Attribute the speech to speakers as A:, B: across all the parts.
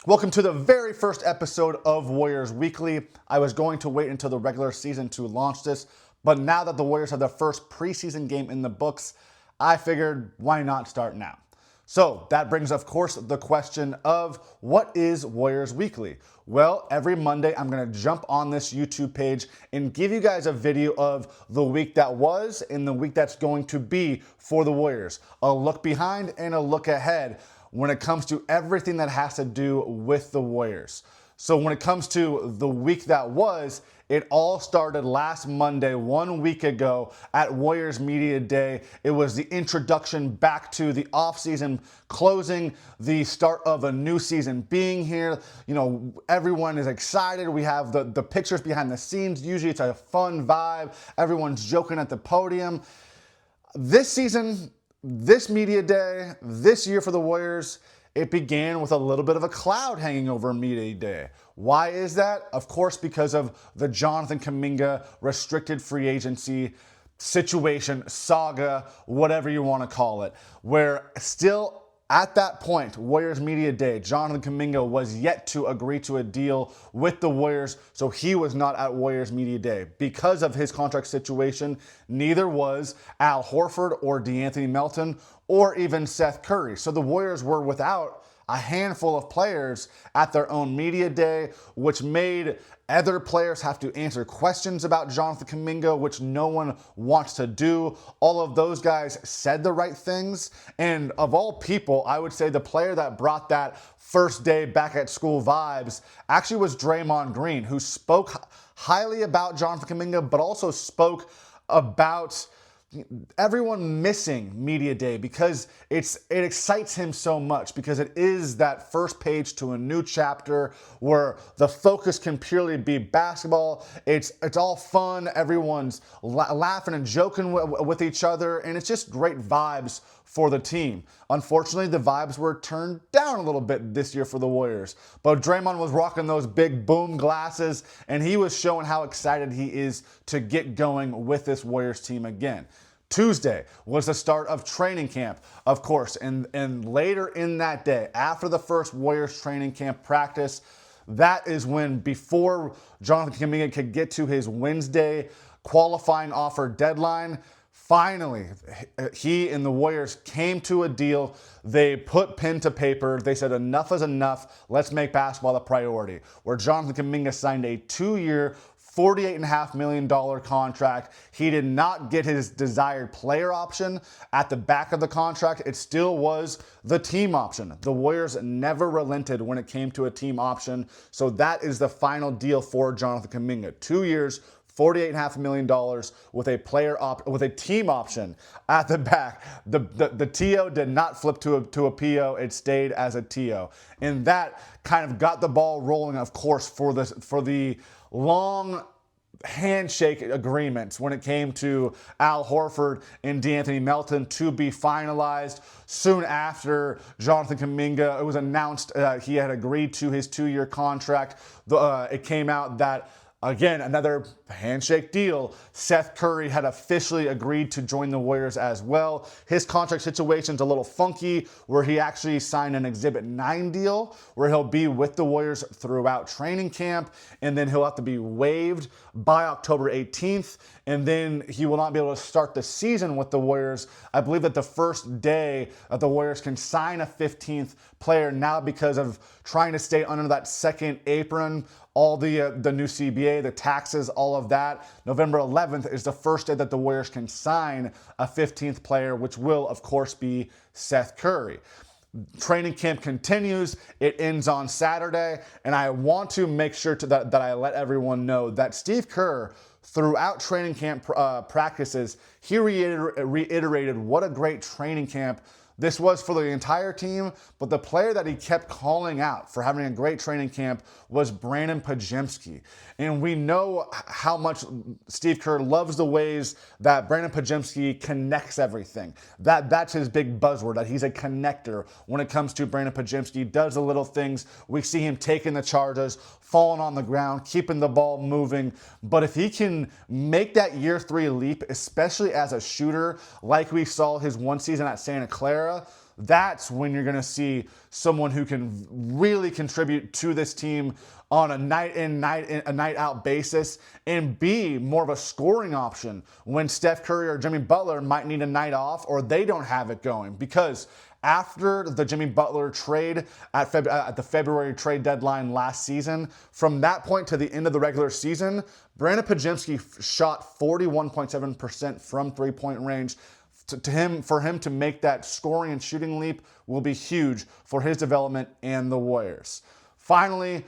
A: Welcome to the very first episode of Warriors Weekly. I was going to wait until the regular season to launch this, but now that the Warriors have their first preseason game in the books, I figured why not start now? So that brings, of course, the question of what is Warriors Weekly? Well, every Monday I'm going to jump on this YouTube page and give you guys a video of the week that was and the week that's going to be for the Warriors. A look behind and a look ahead when it comes to everything that has to do with the Warriors. So when it comes to the week that was, it all started last Monday, 1 week ago at Warriors Media Day. It was the introduction back to the offseason, closing the start of a new season being here. You know, everyone is excited. We have the pictures behind the scenes. Usually it's a fun vibe. Everyone's joking at the podium. This season, this media day, this year for the Warriors, it began with a little bit of a cloud hanging over media day. Why is that? Of course, because of the Jonathan Kuminga restricted free agency situation, saga, whatever you want to call it, where still at that point, Warriors Media Day, Jonathan Kuminga was yet to agree to a deal with the Warriors, so he was not at Warriors Media Day. Because of his contract situation, neither was Al Horford or DeAnthony Melton or even Seth Curry. So the Warriors were without a handful of players at their own media day, which made other players have to answer questions about Jonathan Kuminga, which no one wants to do. All of those guys said the right things. And of all people, I would say the player that brought that first day back at school vibes actually was Draymond Green, who spoke highly about Jonathan Kuminga, but also spoke about everyone missing media day because it excites him so much, because it is that first page to a new chapter where the focus can purely be basketball. It's all fun. Everyone's laughing and joking with each other, and it's just great vibes for the team. Unfortunately, the vibes were turned down a little bit this year for the Warriors, but Draymond was rocking those big boom glasses, and he was showing how excited he is to get going with this Warriors team again. Tuesday was the start of training camp, of course, and later in that day, after the first Warriors training camp practice, that is when, before Jonathan Kuminga could get to his Wednesday qualifying offer deadline, finally, he and the Warriors came to a deal. They put pen to paper. They said enough is enough. Let's make basketball the priority. Where Jonathan Kuminga signed a 2-year, $48.5 million contract. He did not get his desired player option at the back of the contract. It still was the team option. The Warriors never relented when it came to a team option. So that is the final deal for Jonathan Kuminga. 2 years, $48.5 million with a team option at the back. The TO did not flip to a PO. It stayed as a TO. And that kind of got the ball rolling, of course, for the long handshake agreements when it came to Al Horford and DeAnthony Melton to be finalized. Soon after Jonathan Kuminga, it was announced he had agreed to his 2-year contract. It came out that, again, another handshake deal. Seth Curry had officially agreed to join the Warriors as well. His contract situation's a little funky, where he actually signed an Exhibit 9 deal, where he'll be with the Warriors throughout training camp, and then he'll have to be waived by October 18th, and then he will not be able to start the season with the Warriors. I believe that the first day that the Warriors can sign a 15th player now, because of trying to stay under that second apron, all the new CBA, the taxes, all of that. November 11th is the first day that the Warriors can sign a 15th player, which will, of course, be Seth Curry. Training camp continues. It ends on Saturday, and I want to make sure that I let everyone know that Steve Kerr, throughout training camp practices, he reiterated what a great training camp this was for the entire team, but the player that he kept calling out for having a great training camp was Brandon Podziemski. And we know how much Steve Kerr loves the ways that Brandon Podziemski connects everything. That's his big buzzword, that he's a connector when it comes to Brandon Podziemski. Does the little things. We see him taking the charges, falling on the ground, keeping the ball moving. But if he can make that year 3 leap, especially as a shooter, like we saw his one season at Santa Clara, that's when you're going to see someone who can really contribute to this team on a night in, a night out basis, and be more of a scoring option when Steph Curry or Jimmy Butler might need a night off or they don't have it going. Because after the Jimmy Butler trade at the February trade deadline last season, from that point to the end of the regular season, Brandon Podziemski shot 41.7% from three-point range. For him to make that scoring and shooting leap will be huge for his development and the Warriors. Finally,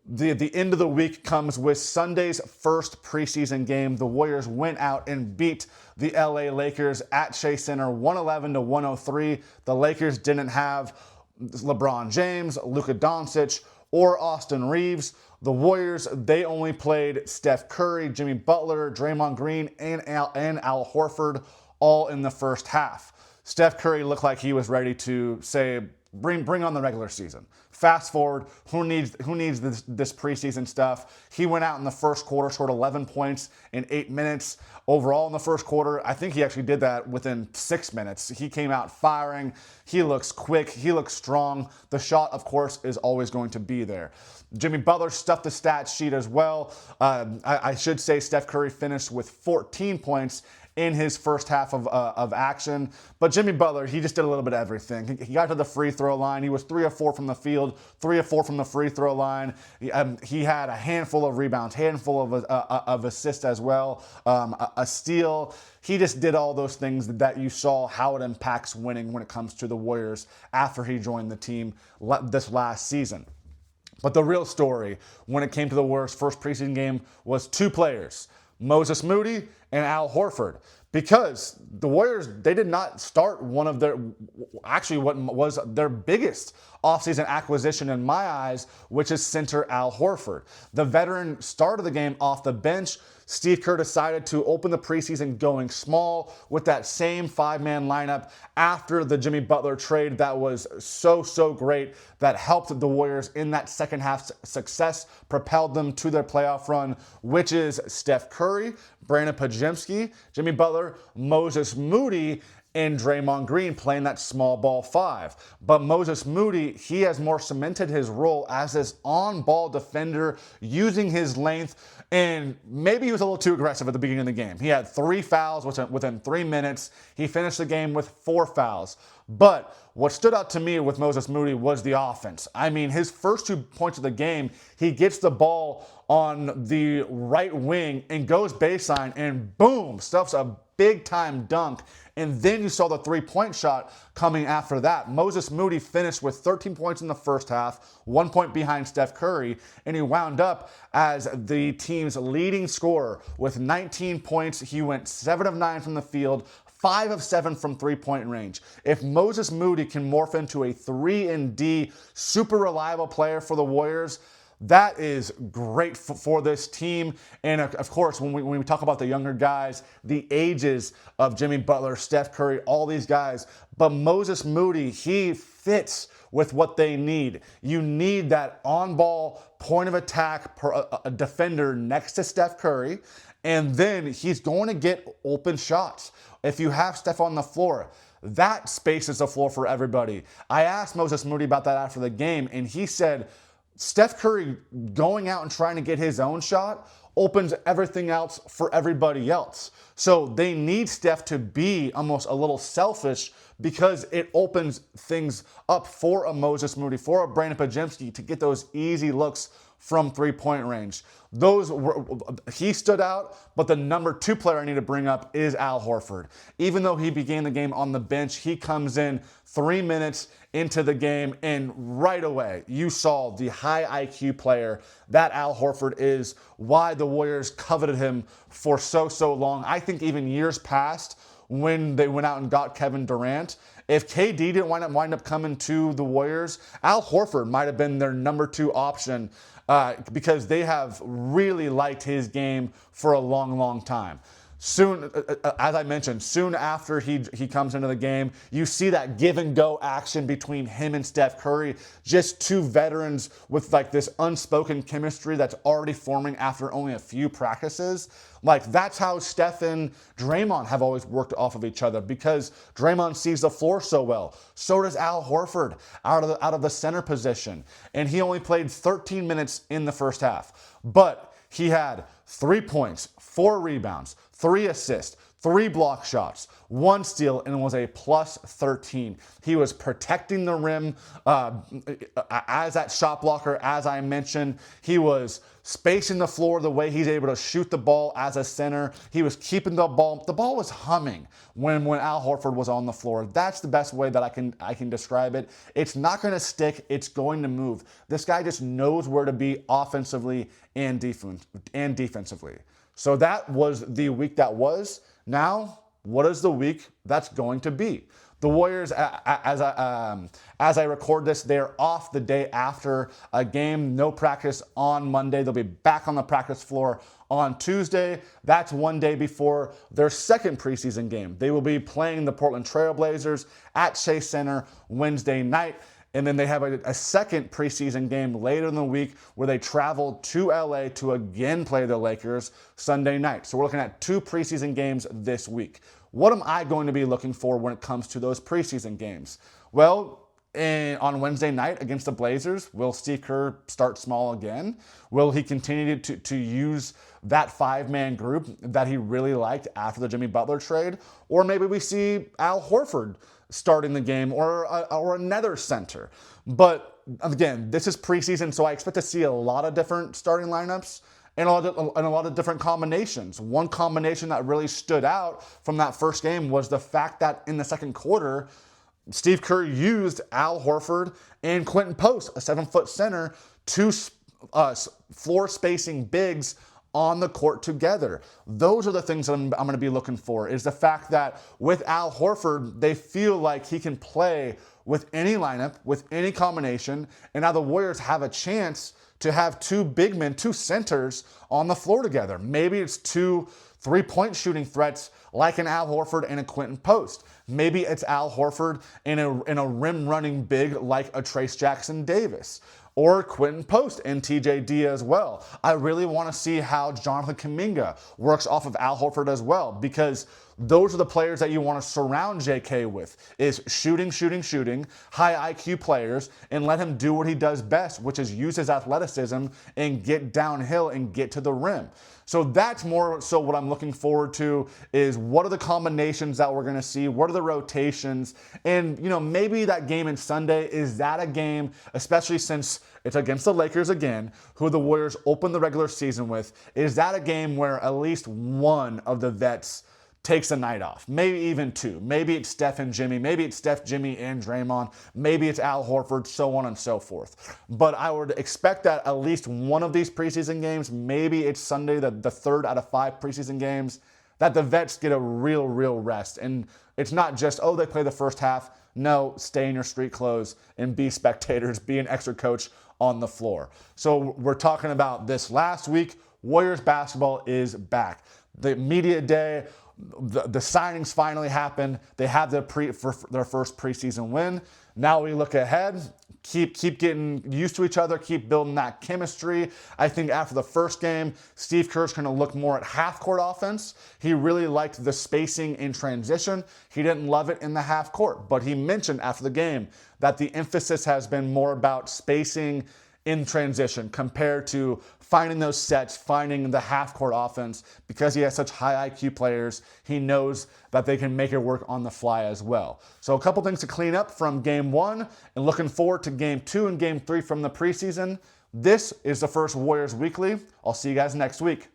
A: the end of the week comes with Sunday's first preseason game. The Warriors went out and beat the LA Lakers at Chase Center 111-103. The Lakers didn't have LeBron James, Luka Doncic, or Austin Reeves. The Warriors, they only played Steph Curry, Jimmy Butler, Draymond Green, and Al Horford all in the first half. Steph Curry looked like he was ready to say, bring on the regular season. Fast forward, who needs this preseason stuff? He went out in the first quarter, scored 11 points in 8 minutes. Overall in the first quarter, I think he actually did that within 6 minutes. He came out firing. He looks quick. He looks strong. The shot, of course, is always going to be there. Jimmy Butler stuffed the stat sheet as well. I should say Steph Curry finished with 14 points in his first half of action. But Jimmy Butler, he just did a little bit of everything. He got to the free throw line. He was 3 of 4 from the field, 3 of 4 from the free throw line. He had a handful of rebounds, handful of assists as well, a steal. He just did all those things that you saw how it impacts winning when it comes to the Warriors after he joined the team this last season. But the real story when it came to the Warriors' first preseason game was 2 players, Moses Moody and Al Horford, because the Warriors, they did not start one of their, actually what was their biggest offseason acquisition in my eyes, which is center Al Horford. The veteran started the game off the bench. Steve Kerr decided to open the preseason going small with that same 5-man lineup after the Jimmy Butler trade that was so great, that helped the Warriors in that second half success, propelled them to their playoff run, which is Steph Curry, Brandon Podziemski, Jimmy Butler, Moses Moody, and Draymond Green playing that small ball 5. But Moses Moody, he has more cemented his role as this on-ball defender, using his length, and maybe he was a little too aggressive at the beginning of the game. He had 3 fouls within 3 minutes. He finished the game with 4 fouls. But what stood out to me with Moses Moody was the offense. I mean, his first 2 points of the game, he gets the ball on the right wing and goes baseline, and boom, stuffs a big-time dunk. And then you saw the 3-point shot coming after that. Moses Moody finished with 13 points in the first half, 1 point behind Steph Curry, and he wound up as the team's leading scorer with 19 points. He went 7 of 9 from the field, 5 of 7 from 3-point range. If Moses Moody can morph into a 3-and-D super reliable player for the Warriors, that is great for this team. And of course, when we talk about the younger guys, the ages of Jimmy Butler, Steph Curry, all these guys, but Moses Moody, he fits with what they need. You need that on-ball point of attack a defender next to Steph Curry, and then he's going to get open shots. If you have Steph on the floor, that spaces the floor for everybody. I asked Moses Moody about that after the game, and he said, Steph Curry going out and trying to get his own shot opens everything else for everybody else. So they need Steph to be almost a little selfish, because it opens things up for a Moses Moody, for a Brandon Podziemski to get those easy looks from 3-point range. He stood out, but the number 2 player I need to bring up is Al Horford. Even though he began the game on the bench, he comes in 3 minutes into the game, and right away you saw the high IQ player that Al Horford is, why the Warriors coveted him for so long. I think even years past, when they went out and got Kevin Durant, if KD didn't wind up coming to the Warriors, Al Horford might have been their number 2 option, because they have really liked his game for a long time. Soon, as I mentioned, soon after he comes into the game, you see that give and go action between him and Steph Curry, just two veterans with like this unspoken chemistry that's already forming after only a few practices. Like, that's how Steph and Draymond have always worked off of each other, because Draymond sees the floor so well. So does Al Horford out of the center position. And he only played 13 minutes in the first half. But he had 3 points, 4 rebounds, 3 assists, 3 block shots, 1 steal, and was a plus 13. He was protecting the rim as that shot blocker, as I mentioned. He was spacing the floor the way he's able to shoot the ball as a center. He was keeping the ball. The ball was humming when Al Horford was on the floor. That's the best way that I can describe it. It's not going to stick. It's going to move. This guy just knows where to be offensively and defensively. So that was the week that was. Now, what is the week that's going to be? The Warriors, as I record this, they're off the day after a game. No practice on Monday. They'll be back on the practice floor on Tuesday. That's one day before their second preseason game. They will be playing the Portland Trail Blazers at Chase Center Wednesday night. And then they have a second preseason game later in the week where they travel to LA to again play the Lakers Sunday night. So we're looking at 2 preseason games this week. What am I going to be looking for when it comes to those preseason games? Well, on Wednesday night against the Blazers, will Steve Kerr start small again? Will he continue to use that 5-man group that he really liked after the Jimmy Butler trade? Or maybe we see Al Horford starting the game, or another center. But again, this is preseason, so I expect to see a lot of different starting lineups and a lot of different combinations. One combination that really stood out from that first game was the fact that in the second quarter, Steve Kerr used Al Horford and Quentin Post, a 7-foot center, 2 floor spacing bigs on the court together. Those are the things that I'm going to be looking for, is the fact that with Al Horford, they feel like he can play with any lineup, with any combination, and now the Warriors have a chance to have 2 big men, 2 centers on the floor together. Maybe it's 2 3-point shooting threats like an Al Horford and a Quentin Post. Maybe it's Al Horford and a rim running big like a Trace Jackson Davis. Or Quentin Post and TJD as well. I really want to see how Jonathan Kuminga works off of Al Horford as well, because those are the players that you want to surround JK with, is shooting, high IQ players, and let him do what he does best, which is use his athleticism and get downhill and get to the rim. So that's more so what I'm looking forward to, is what are the combinations that we're going to see? What are the rotations? And, maybe that game in Sunday, is that a game, especially since it's against the Lakers again, who the Warriors opened the regular season with, is that a game where at least one of the vets takes a night off? Maybe even 2. Maybe it's Steph and Jimmy. Maybe it's Steph, Jimmy, and Draymond. Maybe it's Al Horford, so on and so forth. But I would expect that at least one of these preseason games, maybe it's Sunday, the 3rd out of 5 preseason games, that the vets get a real rest. And it's not just, they play the first half. No, stay in your street clothes and be spectators, be an extra coach on the floor. So we're talking about this last week. Warriors basketball is back. The media day, the signings finally happened. They have their first preseason win. Now we look ahead, keep getting used to each other, keep building that chemistry. I think after the first game, Steve Kerr's going to look more at half-court offense. He really liked the spacing in transition. He didn't love it in the half court, but he mentioned after the game that the emphasis has been more about spacing in transition compared to finding those sets, finding the half-court offense. Because he has such high IQ players, he knows that they can make it work on the fly as well. So a couple things to clean up from Game 1, and looking forward to Game 2 and Game 3 from the preseason. This is the first Warriors Weekly. I'll see you guys next week.